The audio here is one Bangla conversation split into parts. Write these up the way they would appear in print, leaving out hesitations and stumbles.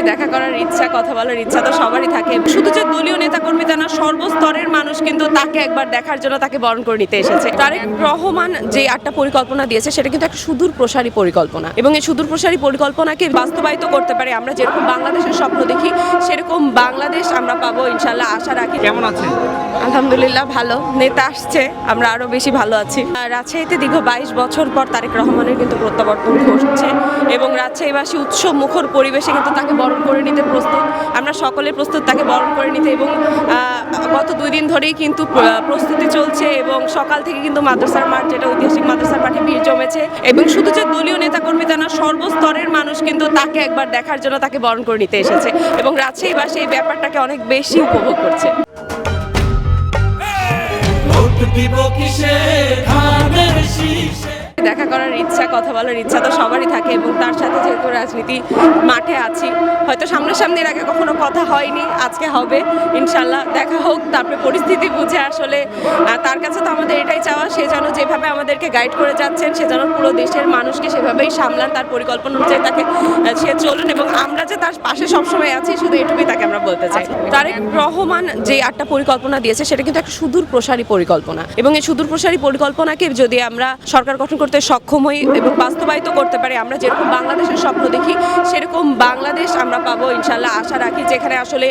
দেখা করার ইচ্ছা, কথা বলার ইচ্ছা তো সবারই থাকে। শুধু যে দলীয় নেতাকর্মী তা না, সর্বস্তরের মানুষ কিন্তু তাকে একবার দেখার জন্য তাকে বরণ করে নিতে এসেছে। তারেক রহমান যে 8টা পরিকল্পনা দিয়েছে সেটা কিন্তু একটা সুদূর প্রসারী পরিকল্পনা, এবং এই সুদূর প্রসারী পরিকল্পনাকে বাস্তবায়িত করতে পারে আমরা যেরকম বাংলাদেশের স্বপ্ন দেখি সেরকম বাংলাদেশ আমরা পাবো ইনশাল্লাহ, আশা রাখি। কেমন আছেন? আলহামদুলিল্লাহ ভালো, নেতা আসছে, আমরা আরো বেশি ভালো আছি। রাজশাহীতে দীর্ঘ 22 বছর পর তারেক রহমানের কিন্তু প্রত্যাবর্তন ঘটছে এবং রাজশাহীবাসী উৎসব মুখর পরিবেশে কিন্তু তাকে বরণ করে নিতে প্রস্তুত। আমরা সকলে প্রস্তুত তাকে বরণ করে নিতে, এবং গত 2 দিন ধরেই কিন্তু প্রস্তুতি চলছে এবং সকাল থেকে কিন্তু মাদ্রাসার মাঠ, যেটা ঐতিহাসিক মাদ্রাসার মাঠে ভিড় জমেছে, এবং শুধু যে দলীয় নেতাকর্মী তা না, সর্বস্তরের মানুষ কিন্তু তাকে একবার দেখার জন্য তাকে বরণ করে নিতে এসেছে এবং রাজশাহীবাসী এই ব্যাপারটাকে অনেক বেশি উপভোগ করছে। দেখা করার ইচ্ছা, কথা বলার ইচ্ছা তো সবারই থাকে, এবং তার সাথে যেহেতু রাজনীতি মাঠে আছি, হয়তো সামনাসামনি এর আগে কখনো কথা হয়নি, আজকে হবে ইনশাল্লাহ, দেখা হোক। তারপরে পরিস্থিতি বুঝে আসলে তার কাছে তো আমাদের এটাই চাওয়া, সে যেন যেভাবে আমাদেরকে গাইড করে যাচ্ছেন সে যেন পুরো দেশের মানুষকে সেভাবেই সামলান, তার পরিকল্পনা অনুযায়ী তাকে সে চলুন, এবং আমরা যে তার পাশে সবসময় আছি শুধু এটুকুই তাকে আমরা বলতে চাই। তারেক রহমান যে 8টা পরিকল্পনা দিয়েছে সেটা কিন্তু একটা সুদূর প্রসারী পরিকল্পনা, এবং এই সুদূর প্রসারী পরিকল্পনাকে যদি আমরা সরকার গঠন করতে সক্ষম হই এবং বাস্তবায়িত করতে পারি আমরা যেরকম বাংলাদেশের স্বপ্ন দেখি সেরকম বাংলাদেশ আমরা পাবো ইনশাল্লাহ, আশা রাখি। যেখানে আসলে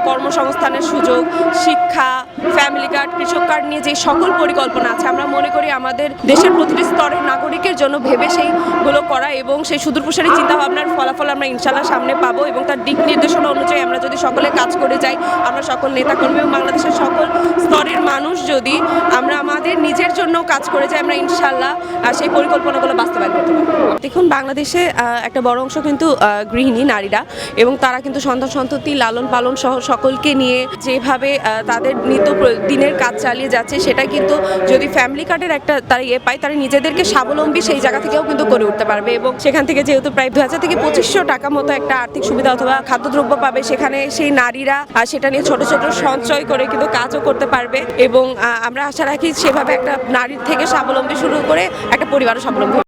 কর্মসংস্থানের সুযোগ, শিক্ষা, ফ্যামিলি কার্ড, কৃষক কার্ড নিয়ে যে সকল পরিকল্পনা আছে, আমরা মনে করি আমাদের দেশের প্রতিটি স্তরের নাগরিকের জন্য ভেবে সেইগুলো করা, এবং সেই সুদূর প্রসারী চিন্তাভাবনার ফলাফল আমরা ইনশাল্লাহ সামনে পাবো, এবং তার দিক নির্দেশনা অনুযায়ী আমরা যদি সকলে কাজ করে যাই, আমরা সকল নেতাকর্মী এবং বাংলাদেশের সকল স্তরের মানুষ যদি আমরা আমাদের নিজের জন্য কাজ করে যাই, আমরা ইনশাল্লাহ সেই পরিকল্পনাগুলো বাস্তবায়ন করতে পারবো। দেখুন, বাংলাদেশে একটা বড় অংশ কিন্তু গৃহিণী নারীরা, এবং তারা কিন্তু সন্তান সন্ততি লালন পালন সহ সকলকে নিয়ে যেভাবে তাদের নিত্য দিনের কাজ চালিয়ে যাচ্ছে, সেটা কিন্তু যদি ফ্যামিলি কার্ডের একটা তারা পায়, তারা নিজেদেরকে স্বাবলম্বী সেই জায়গা থেকেও কিন্তু করে উঠতে পারবে, এবং সেখান থেকে যেহেতু প্রায় 2000 থেকে 2500 টাকা মতো একটা আর্থিক সুবিধা অথবা খাদ্যদ্রব্য পাবে, সেখানে সেই নারীরা সেটা নিয়ে ছোট ছোট সঞ্চয় করে কিন্তু কাজও করতে পারবে, এবং আমরা আশা রাখি সেভাবে একটা নারীর থেকে স্বাবলম্বী শুরু করে একটা পরিবারও স্বাবলম্বী।